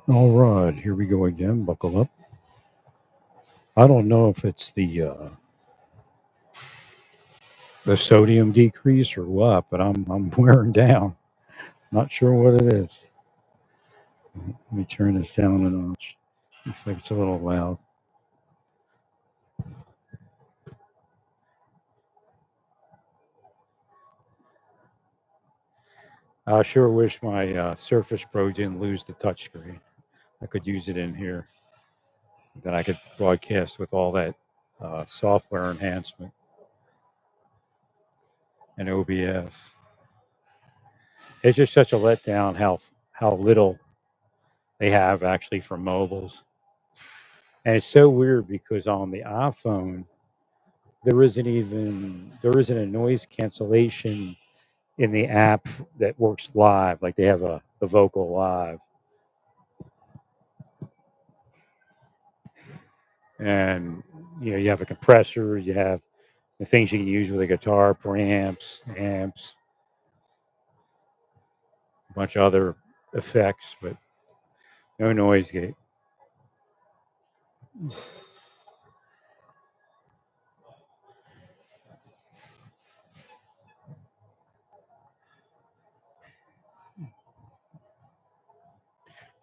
All right, here we go again. Buckle up. I don't know if it's the sodium decrease or what, but I'm wearing down. Not sure what it is. Let me turn this down a notch. Looks like it's a little loud. I sure wish my Surface Pro didn't lose the touchscreen. I could use it in here. Then I could broadcast with all that software enhancement and OBS. It's just such a letdown how little they have actually for mobiles. And it's so weird because on the iPhone there isn't a noise cancellation in the app that works live. Like they have a vocal live. And you have a compressor, you have the things you can use with a guitar, preamps, amps, a bunch of other effects, but no noise gate.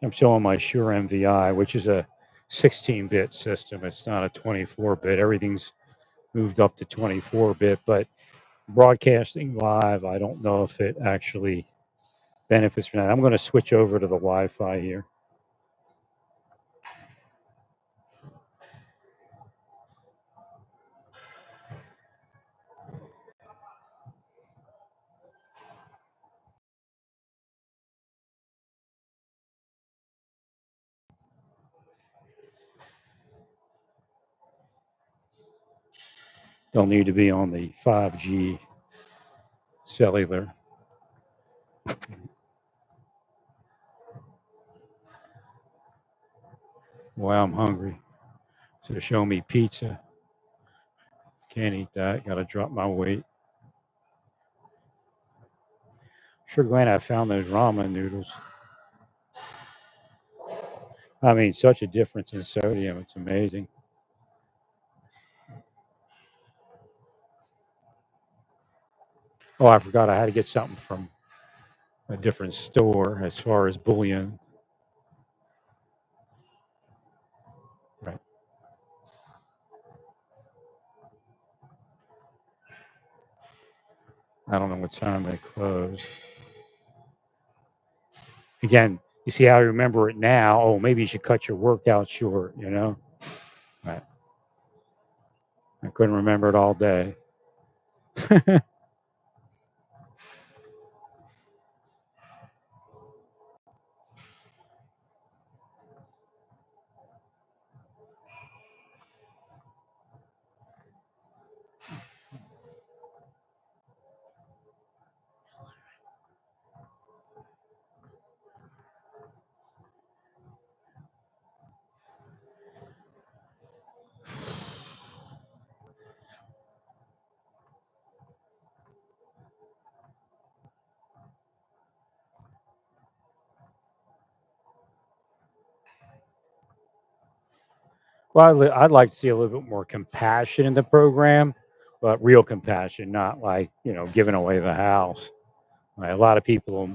I'm showing my Shure MVI, which is a 16-bit system. It's not a 24-bit. Everything's moved up to 24-bit, but broadcasting live, I don't know if it actually benefits from that. I'm going to switch over to the Wi-Fi here. Don't need to be on the 5G cellular. Wow, I'm hungry. So show me pizza. Can't eat that. Got to drop my weight. Sure glad I found those ramen noodles. I mean, such a difference in sodium. It's amazing. Oh, I forgot I had to get something from a different store as far as bullion. Right. I don't know what time they close. Again, you see how I remember it now. Oh, maybe you should cut your workout short. Right. I couldn't remember it all day. Well, I'd like to see a little bit more compassion in the program, but real compassion, not like, giving away the house. Right? A lot of people,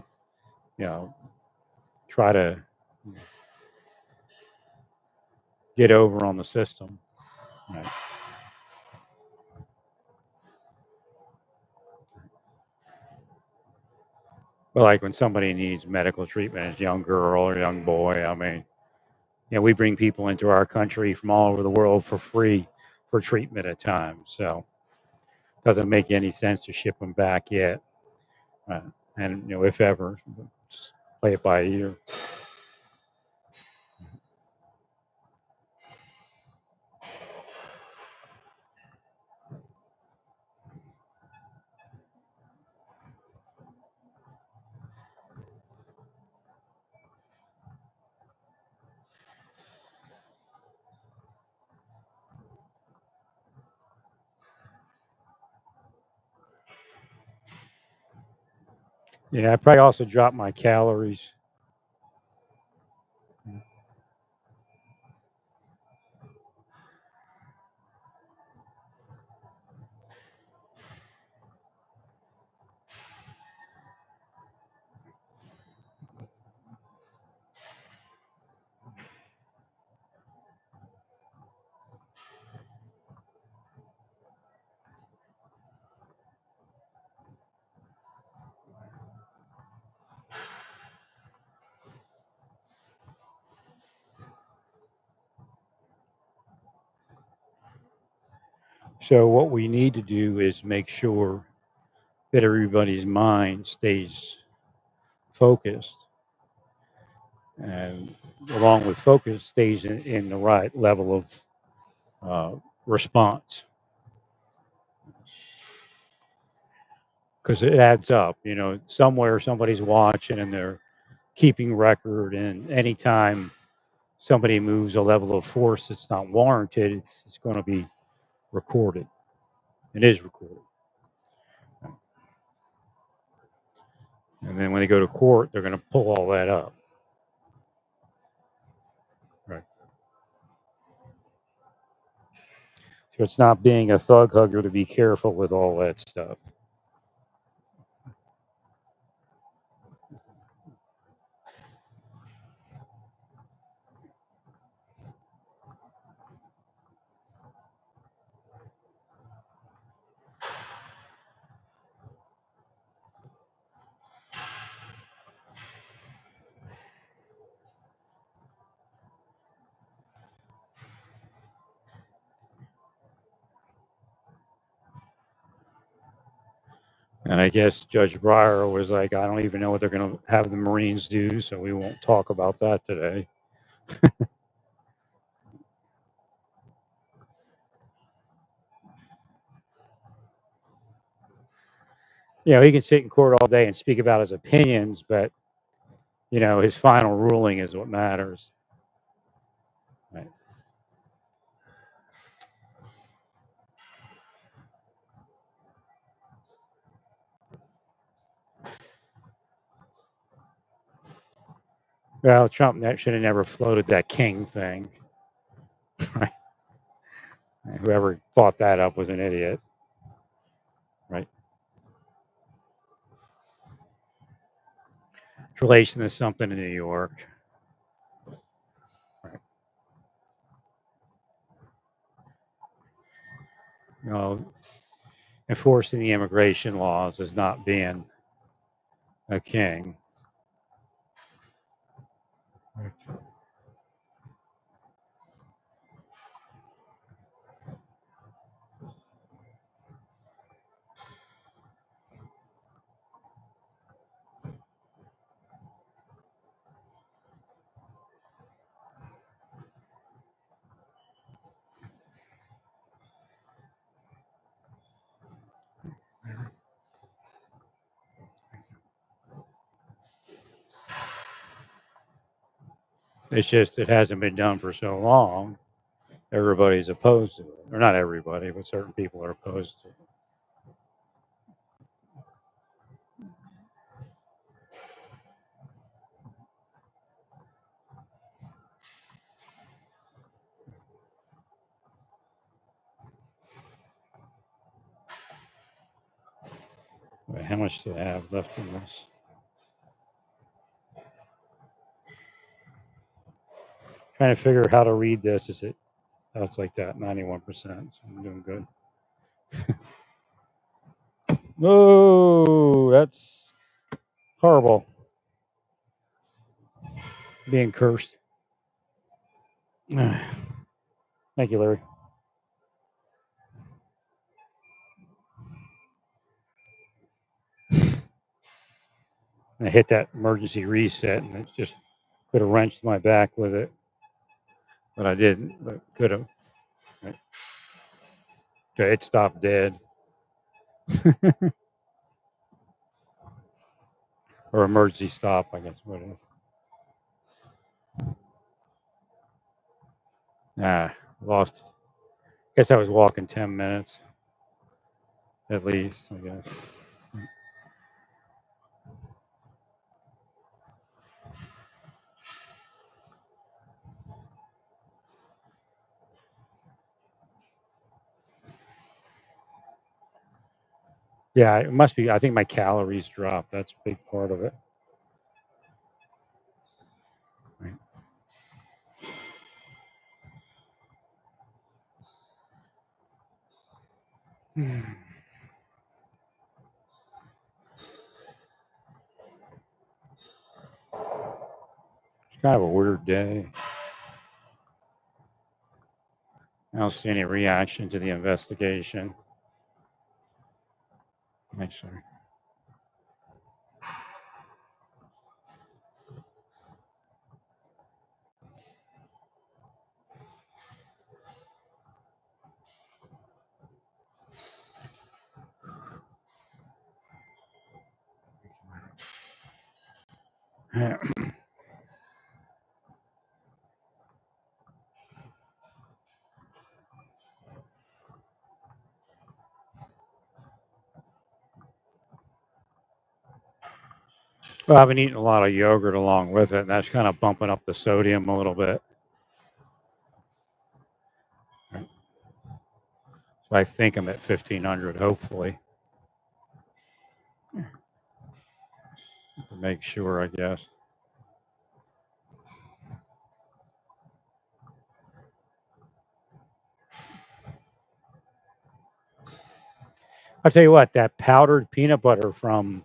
you know, try to get over on the system. Right? But like when somebody needs medical treatment, a young girl or a young boy, I mean, we bring people into our country from all over the world for free for treatment at times. So it doesn't make any sense to ship them back yet. Uh, and, if ever, just play it by ear. Yeah, I probably also dropped my calories. So what we need to do is make sure that everybody's mind stays focused, and along with focus, stays in the right level of response, because it adds up. You know, somewhere somebody's watching and they're keeping record, and anytime somebody moves a level of force that's not warranted, it's going to be recorded. It is recorded. And then when they go to court, they're going to pull all that up. Right. So it's not being a thug hugger to be careful with all that stuff. And I guess Judge Breyer was like, I don't even know what they're going to have the Marines do, so we won't talk about that today. You know, he can sit in court all day and speak about his opinions, but, you know, his final ruling is what matters. Right. Well, Trump should have never floated that king thing. Right. Whoever thought that up was an idiot. Right. It's relation to something in New York. Right. You know, enforcing the immigration laws is not being a king. Right. It's just it hasn't been done for so long. Everybody's opposed to it, or not everybody, but certain people are opposed to it. Wait, how much do I have left in this? Trying to figure how to read this. Is it? Oh, it's like that, 91%. So I'm doing good. Oh, that's horrible. Being cursed. Thank you, Larry. I hit that emergency reset, and it just could have wrenched my back with it, but I didn't. But could have. Okay, it stopped dead, or emergency stop, I guess. What it is. Lost. Guess I was walking 10 minutes at least. I guess. Yeah, it must be. I think my calories dropped. That's a big part of it. Right. It's kind of a weird day. I don't see any reaction to the investigation. Actually. Well, I've been eating a lot of yogurt along with it, and that's kind of bumping up the sodium a little bit. Right. So I think I'm at 1500, hopefully, to make sure, I guess. I'll tell you what, that powdered peanut butter from,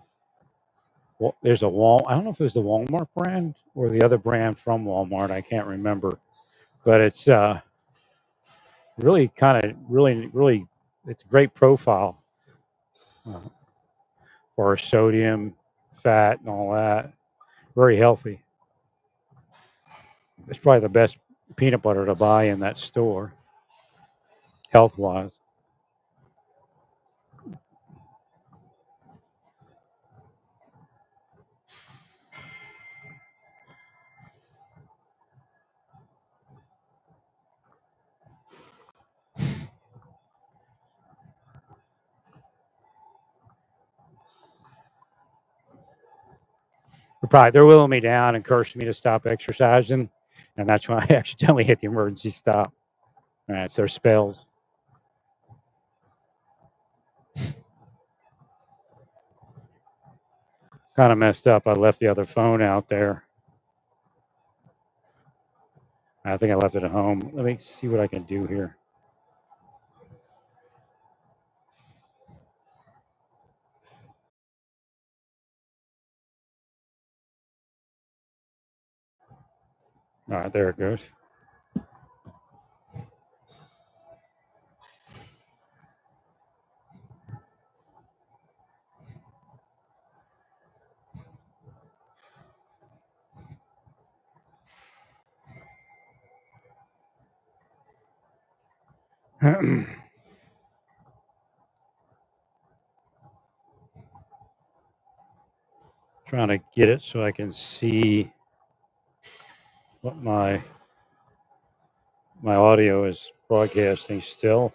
well, there's a I don't know if it was the Walmart brand or the other brand from Walmart. I can't remember, but it's really kind of really, it's a great profile uh, for sodium, fat, and all that. Very healthy. It's probably the best peanut butter to buy in that store, health wise. They're wheeling me down and cursing me to stop exercising, and that's when I accidentally hit the emergency stop. It's their spells. Kind of messed up. I left the other phone out there. I think I left it at home. Let me see what I can do here. All right, there it goes. Trying to get it so I can see what my audio is broadcasting still,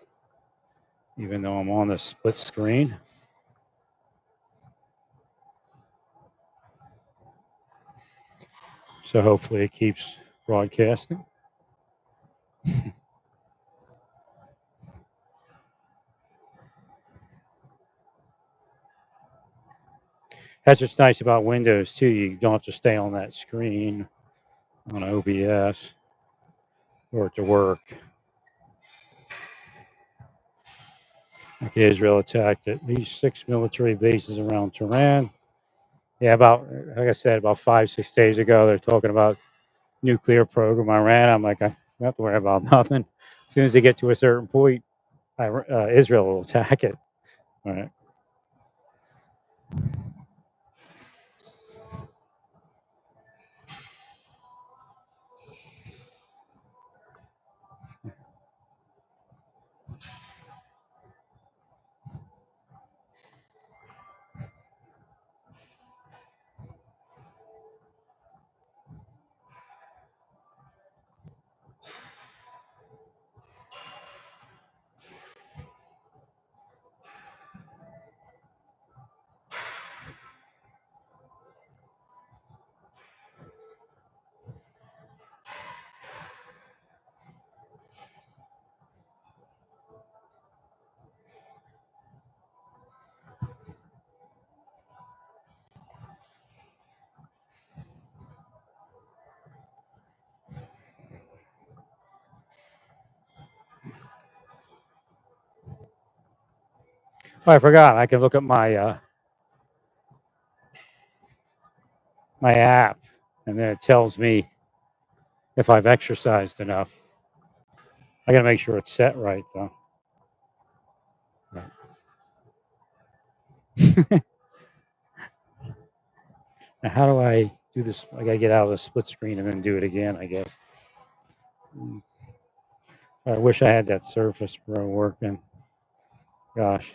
even though I'm on the split screen. So hopefully it keeps broadcasting. That's what's nice about Windows too. You don't have to stay on that screen on OBS for it to work. Okay, Israel attacked at least 6 military bases around Tehran. Yeah, about, like I said, about 5, 6 days ago, they're talking about nuclear program Iran. I'm like, I don't have to worry about nothing. As soon as they get to a certain point, Israel will attack it. All right. Oh, I forgot. I can look at my app, and then it tells me if I've exercised enough. I got to make sure it's set right though. Now, how do I do this? I got to get out of the split screen and then do it again, I guess. I wish I had that Surface Pro working. Gosh.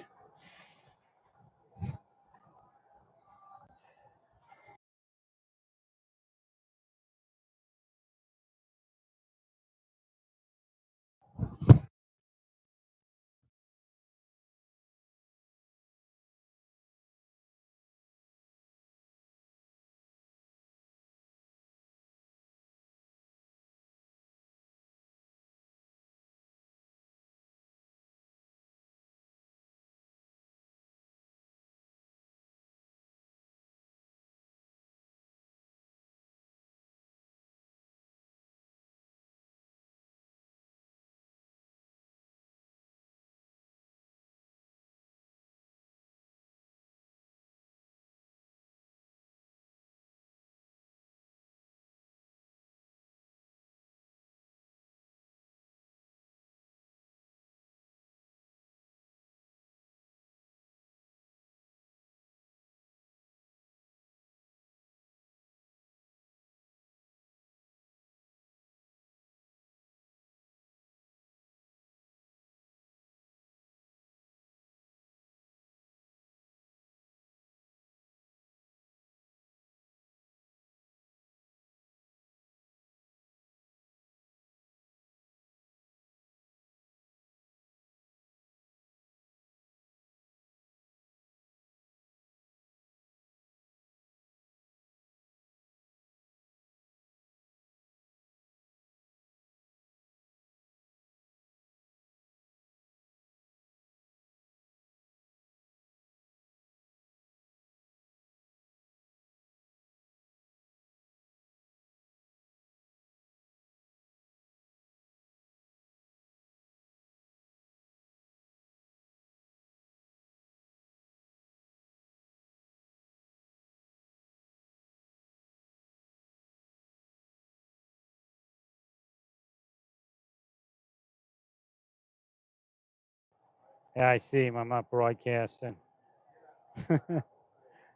Yeah, I see him. I'm not broadcasting.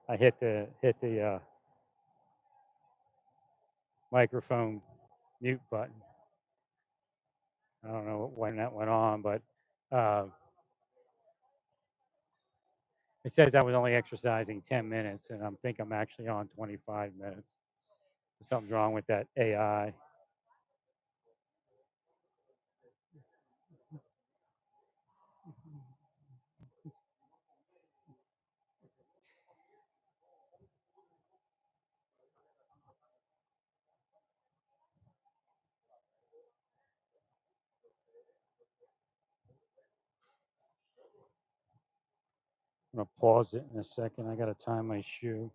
I hit the microphone mute button. I don't know when that went on, but uh, it says I was only exercising 10 minutes, and I think I'm actually on 25 minutes. Something's wrong with that AI. I'm gonna pause it in a second. I gotta tie my shoe.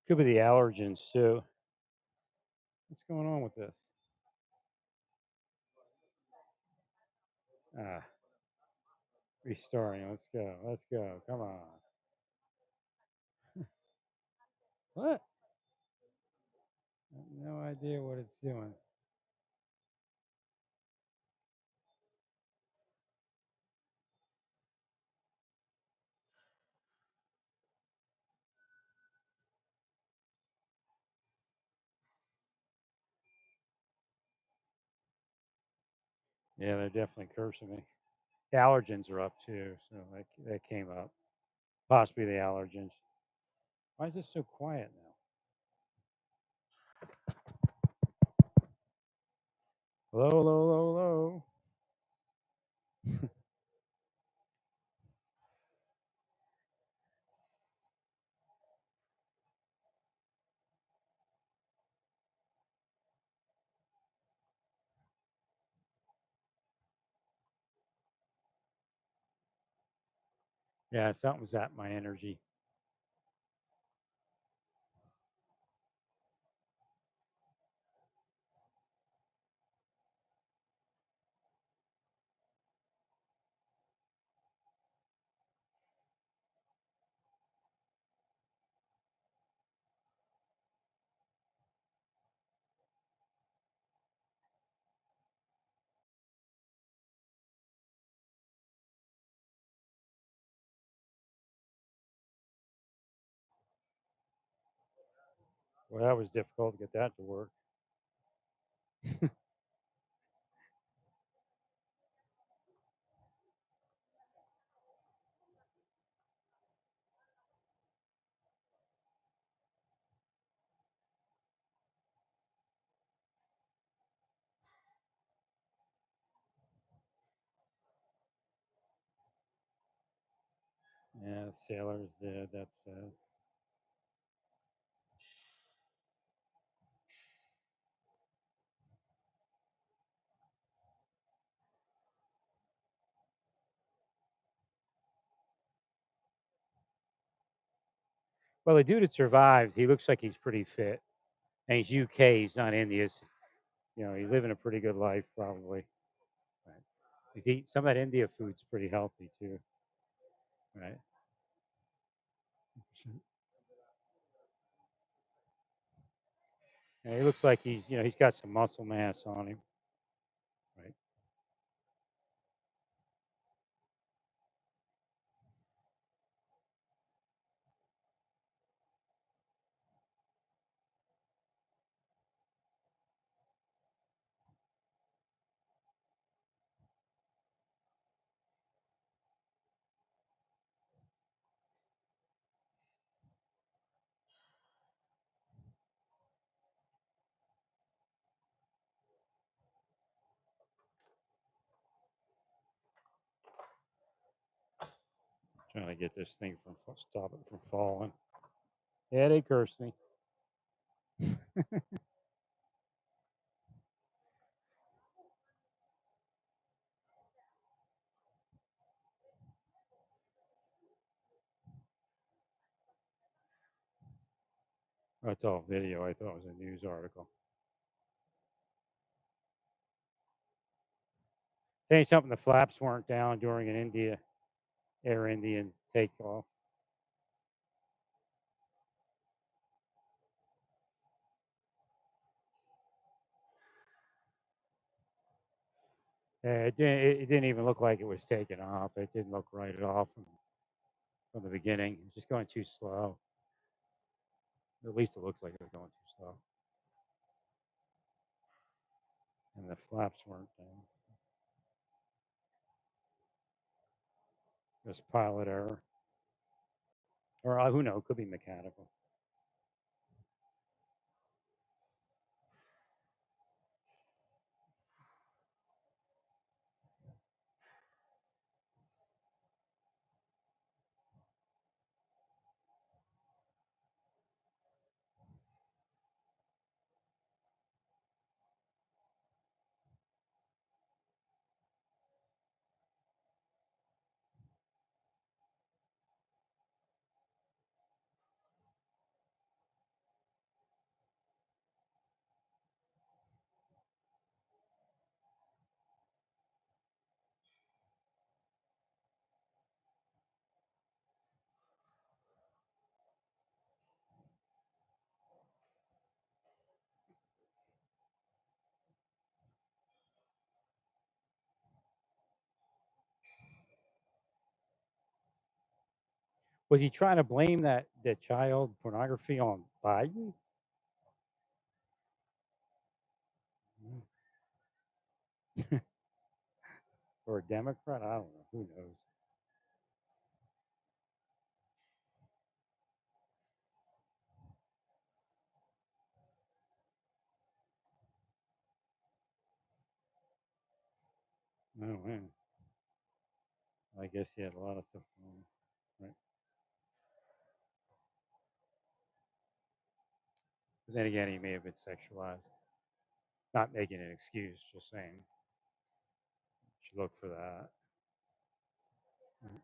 Could be the allergens too. What's going on with this? Ah, restarting. Let's go. Let's go. Come on. What? I have no idea what it's doing. Yeah, they're definitely cursing me. The allergens are up too, so that came up. Possibly the allergens. Why is this so quiet now? Hello, hello, hello, hello. Yeah, something was at my energy. Well, that was difficult to get that to work. Yeah, sailors did. That's well, the dude that survived, he looks like he's pretty fit, and he's UK. He's not India. You know, he's living a pretty good life probably. Right. He's eat some of that India food's pretty healthy too. Right. And he looks like he's got some muscle mass on him. Right. Trying to get this thing from stop it from falling. Yeah, they cursed me. That's all video. I thought it was a news article. Saying something, the flaps weren't down during an Air Indian takeoff. It didn't even look like it was taking off. It didn't look right at all from the beginning. It was just going too slow. At least it looks like it was going too slow. And the flaps weren't down. Just pilot error. Or who knows? Could be mechanical. Was he trying to blame that child pornography on Biden? Mm. Or a Democrat? I don't know. Who knows? Oh man. I guess he had a lot of stuff going on. Right. But then again, he may have been sexualized. Not making an excuse, just saying. You should look for that. Mm.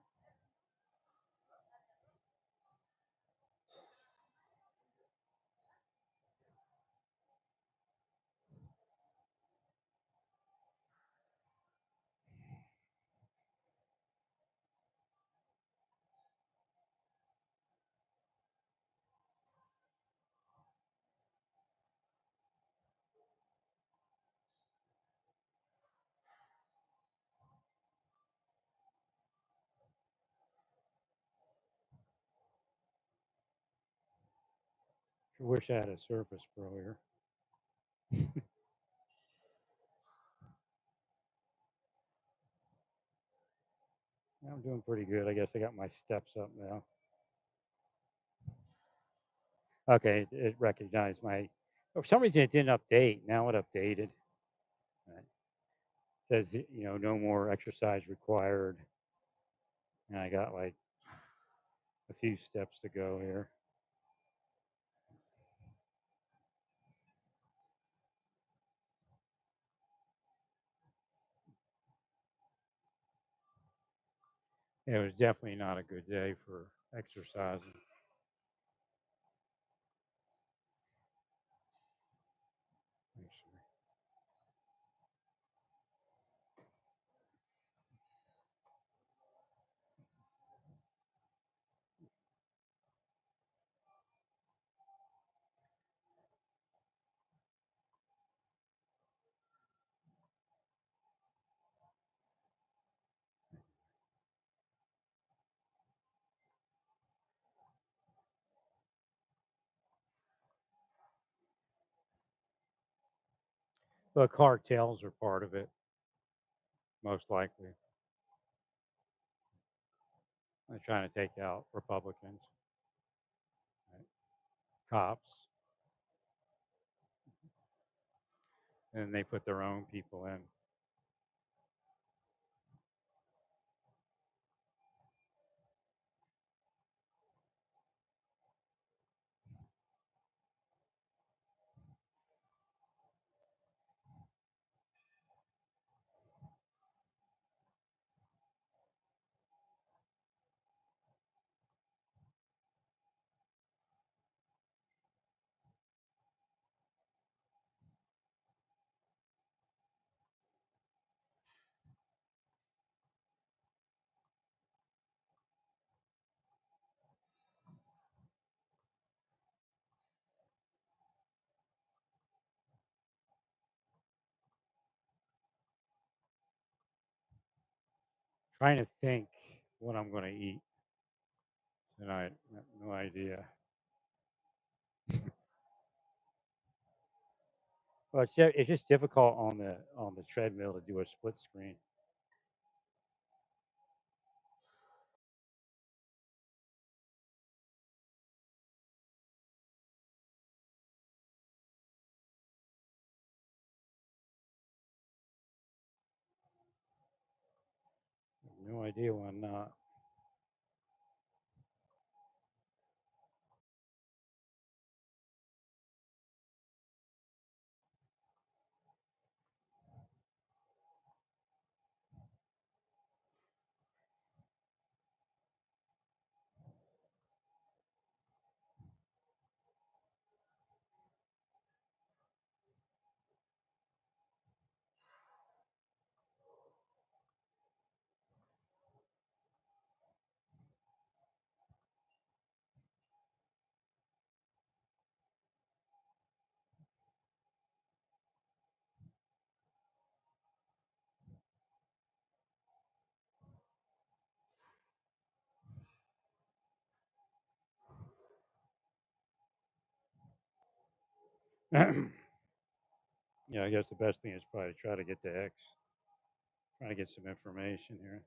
wish I had a Surface Pro here. I'm doing pretty good. I guess I got my steps up now. Okay, it recognized my. For some reason, it didn't update. Now it updated. Right. Says no more exercise required, and I got like a few steps to go here. It was definitely not a good day for exercising. Actually. But cartels are part of it, most likely. They're trying to take out Republicans, right? Cops, and they put their own people in. Trying to think what I'm going to eat tonight. No idea. Well, it's just difficult on the treadmill to do a split screen. No idea why not. Yeah, I guess the best thing is probably to try to get to X. Try to get some information here.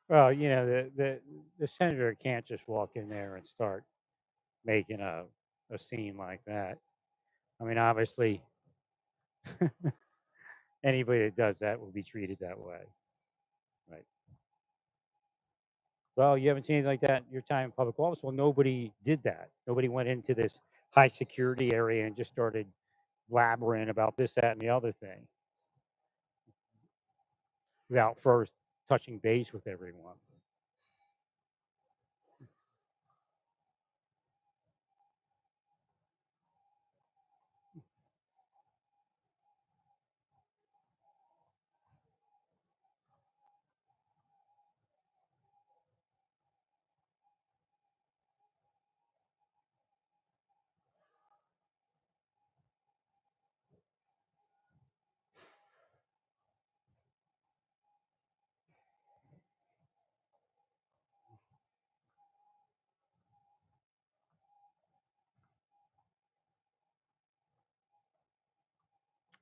Well, the senator can't just walk in there and start making a scene like that. I mean, obviously, anybody that does that will be treated that way, right? Well, you haven't seen anything like that in your time in public office. Well, nobody did that. Nobody went into this high security area and just started blabbering about this, that, and the other thing without first touching base with everyone.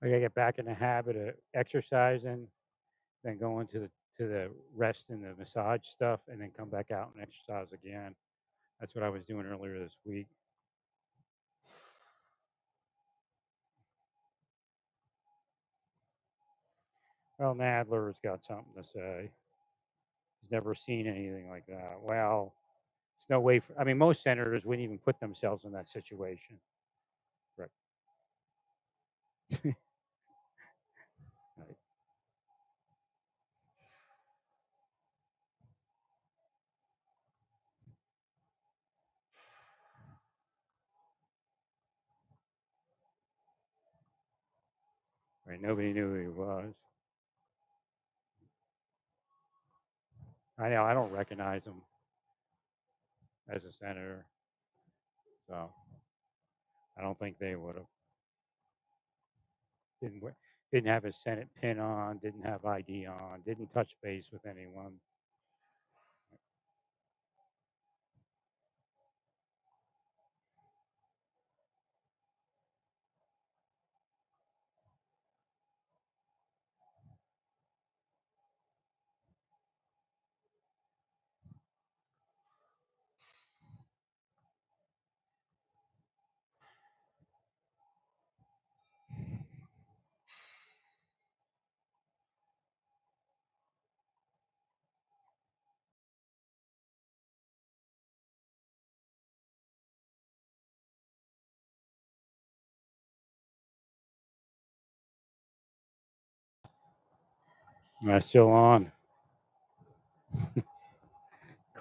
I gotta get back in the habit of exercising, then going to the rest and the massage stuff, and then come back out and exercise again. That's what I was doing earlier this week. Well, Nadler's got something to say. He's never seen anything like that. Well, there's no way. I mean, most senators wouldn't even put themselves in that situation. Right. Right. Right. Nobody knew who he was. I know. I don't recognize him as a senator, so I don't think they would have. Didn't have his Senate pin on. Didn't have ID on. Didn't touch base with anyone. Am I still on?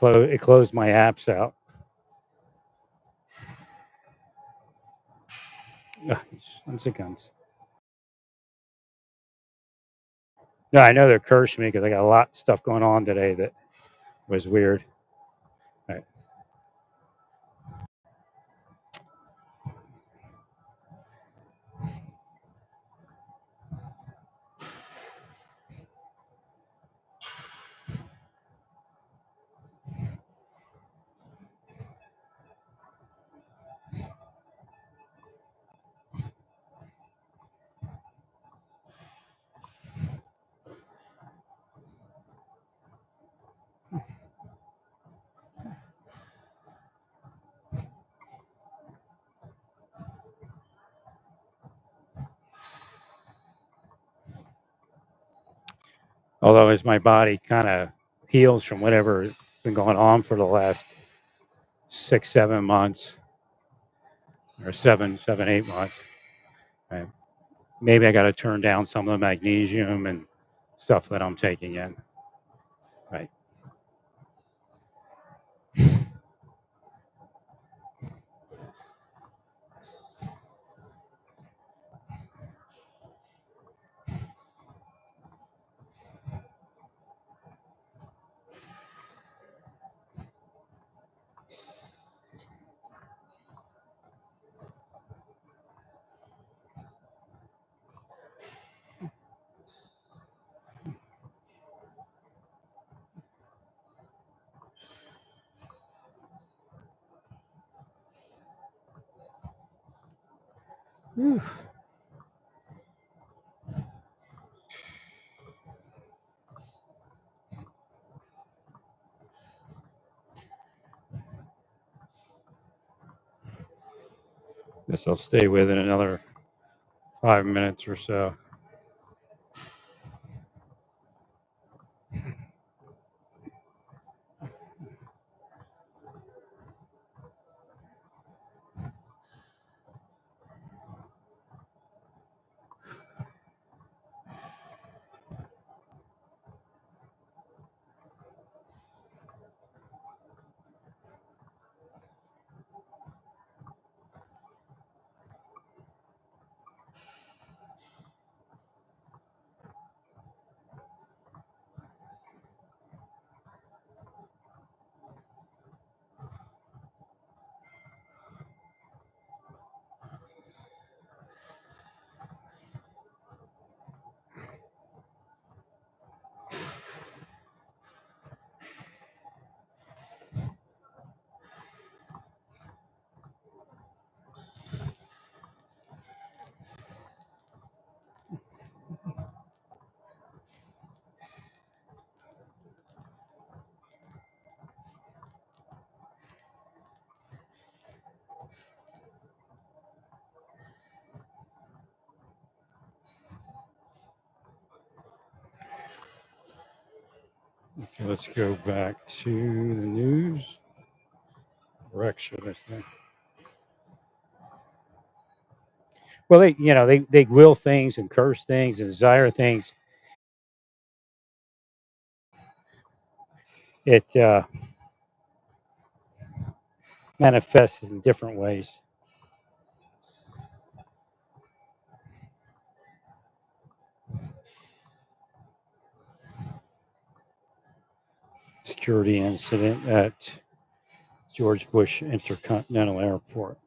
It closed my apps out. Once again. No, I know they're cursing me because I got a lot of stuff going on today that was weird. Right. Although as my body kind of heals from whatever's been going on for the last 6, 7 months, or 8 months, right, maybe I got to turn down some of the magnesium and stuff that I'm taking in. Right. Whew. Guess I'll stay with it another 5 minutes or so. Okay, let's go back to the news. Correction, this thing. Well, they will things and curse things and desire things. It manifests in different ways. Security incident at George Bush Intercontinental Airport.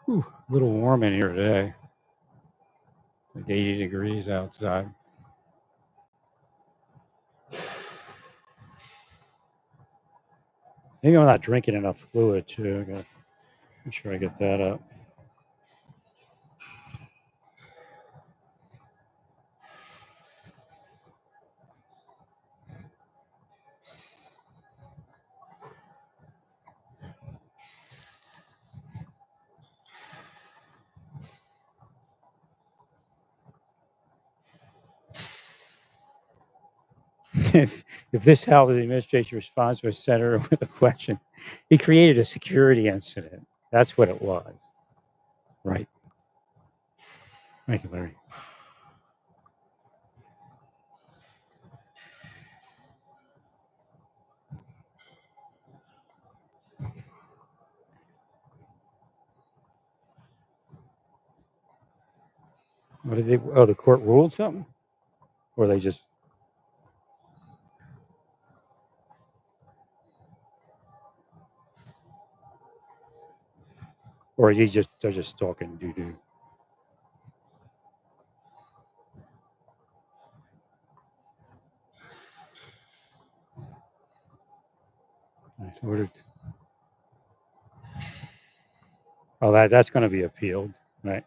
Whew, a little warm in here today. Like 80 degrees outside. Maybe I'm not drinking enough fluid too. I gotta make sure I get that up. If this how the administration responds to a senator with a question, he created a security incident. That's what it was. Right. Thank you, Larry. What did they? Oh, the court ruled something, or they just, or they're just talking doo doo. Oh, that's going to be appealed, right?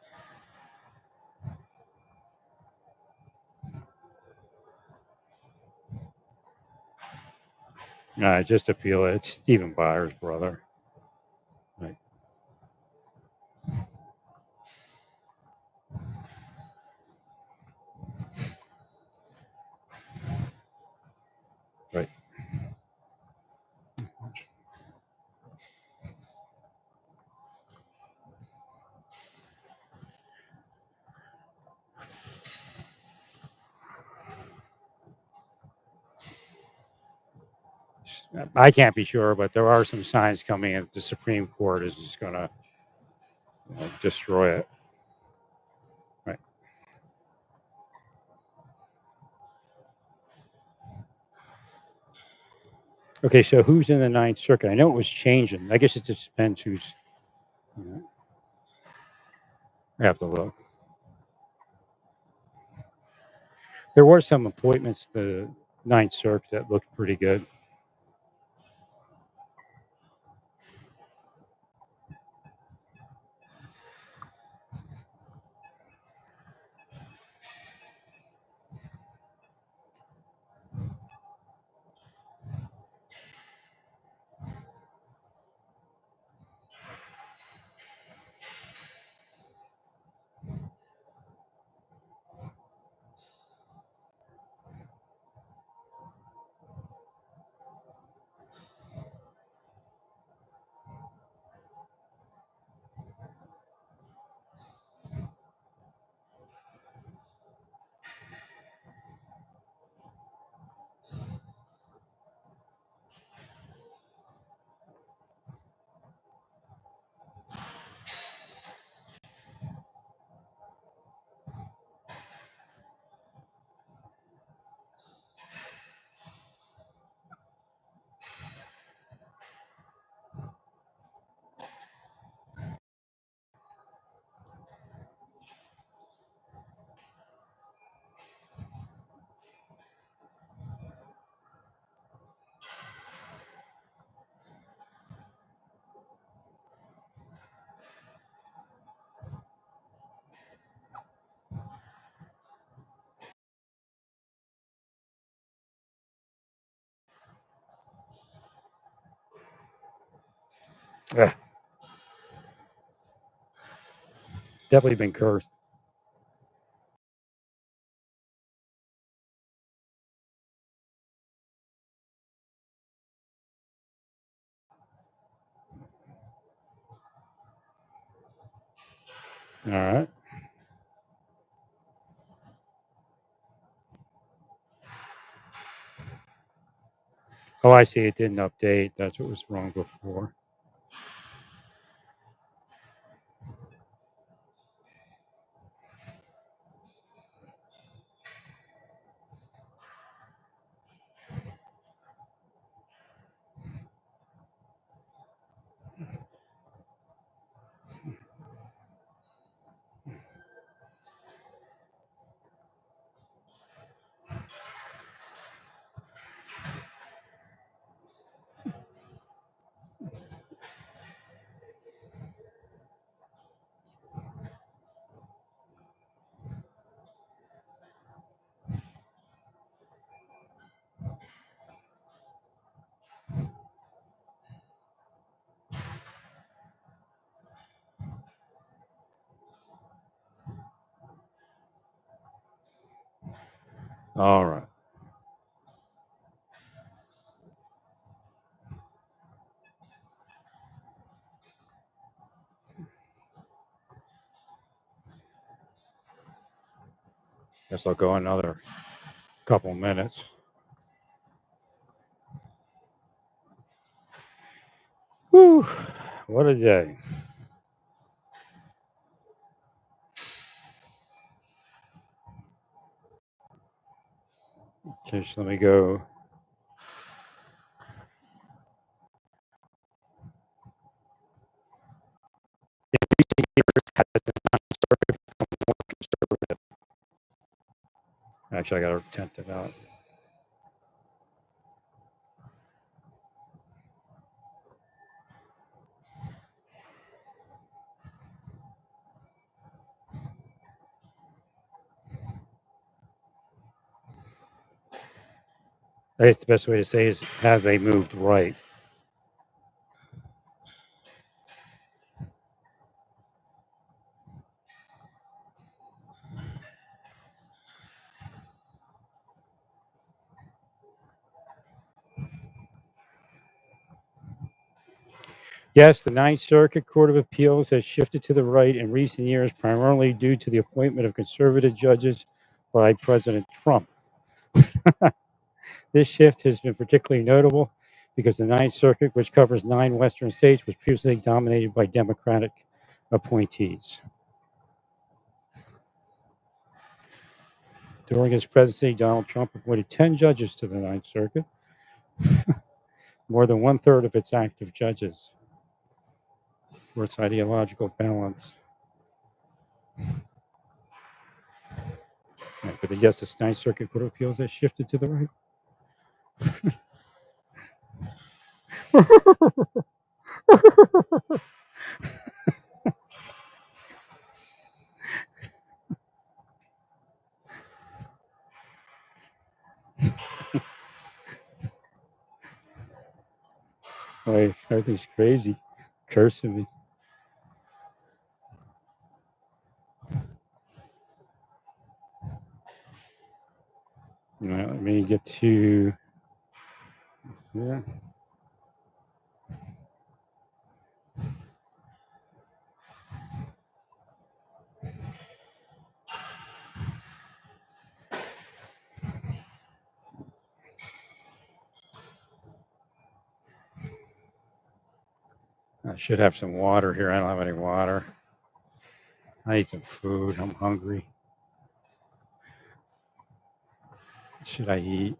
No, just appeal it. It's Stephen Byers' brother, right? Right. I can't be sure, but there are some signs coming that the Supreme Court is just going to destroy it. Right. Okay, so who's in the Ninth Circuit? I know it was changing. I guess it just depends who's. I have to look. There were some appointments to the Ninth Circuit that looked pretty good. Ugh, definitely been cursed. All right. Oh, I see. It didn't update. That's what was wrong before. All right. Guess I'll go another couple minutes. Whew. What a day. Okay, so let me go. Actually, I got to tent it out. I guess the best way to say is have they moved right? Yes, the Ninth Circuit Court of Appeals has shifted to the right in recent years, primarily due to the appointment of conservative judges by President Trump. This shift has been particularly notable because the Ninth Circuit, which covers 9 Western states, was previously dominated by Democratic appointees. During his presidency, Donald Trump appointed 10 judges to the Ninth Circuit, more than one-third of its active judges, for its ideological balance. Right, but yes, the Ninth Circuit Court of Appeals has shifted to the right. Like, everything's crazy, cursing me. Let me get to. Yeah. I should have some water here. I don't have any water. I need some food. I'm hungry. What should I eat?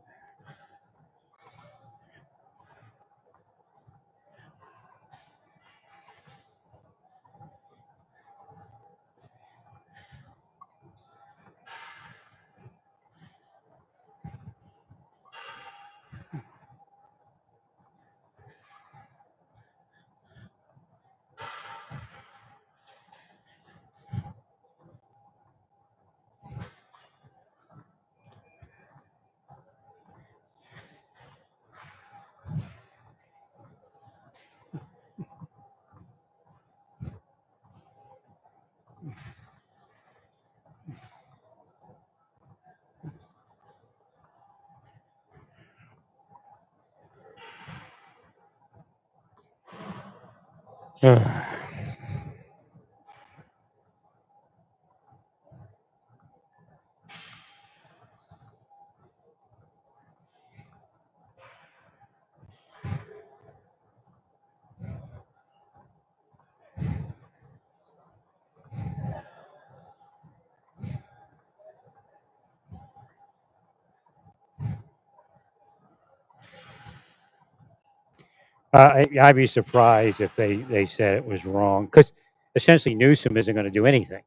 I'd be surprised if they said it was wrong because essentially Newsom isn't going to do anything.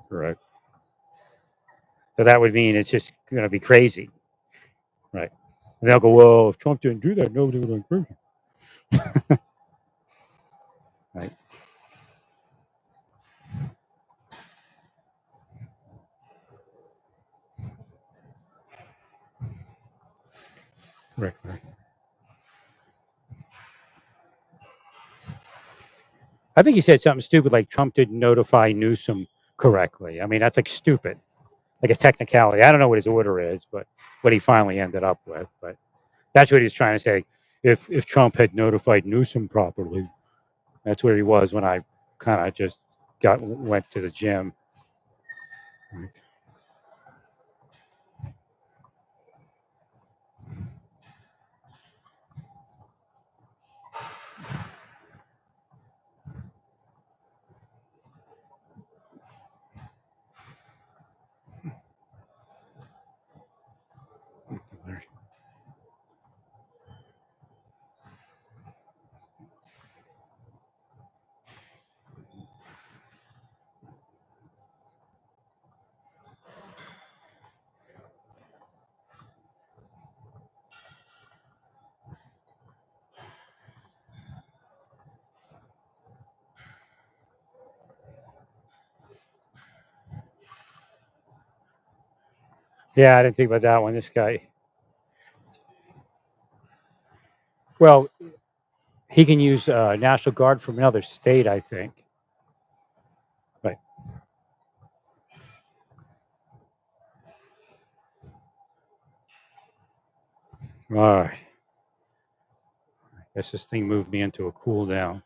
Correct. So that would mean it's just going to be crazy, right? And they'll go, well, if Trump didn't do that, nobody would have crazy, right? Correct. Right. I think he said something stupid like Trump didn't notify Newsom correctly. I mean, that's like stupid, like a technicality. I don't know what his order is, but what he finally ended up with. But that's what he's trying to say. If Trump had notified Newsom properly, that's where he was when I kind of just went to the gym. Right. Yeah, I didn't think about that one. This guy, well, he can use National Guard from another state, I think. Right. All right. Guess this thing moved me into a cool down.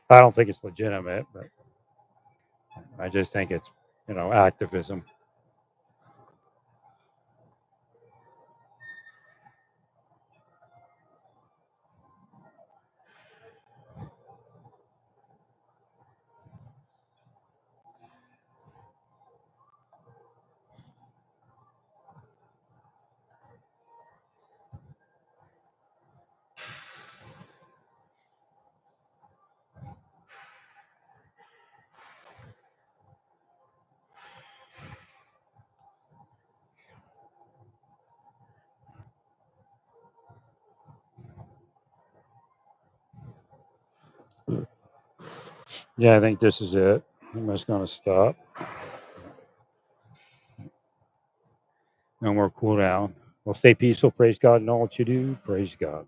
I don't think it's legitimate, but I just think it's, activism. Yeah, I think this is it. I'm just going to stop. No more cool down. Well, stay peaceful. Praise God in all that you do. Praise God.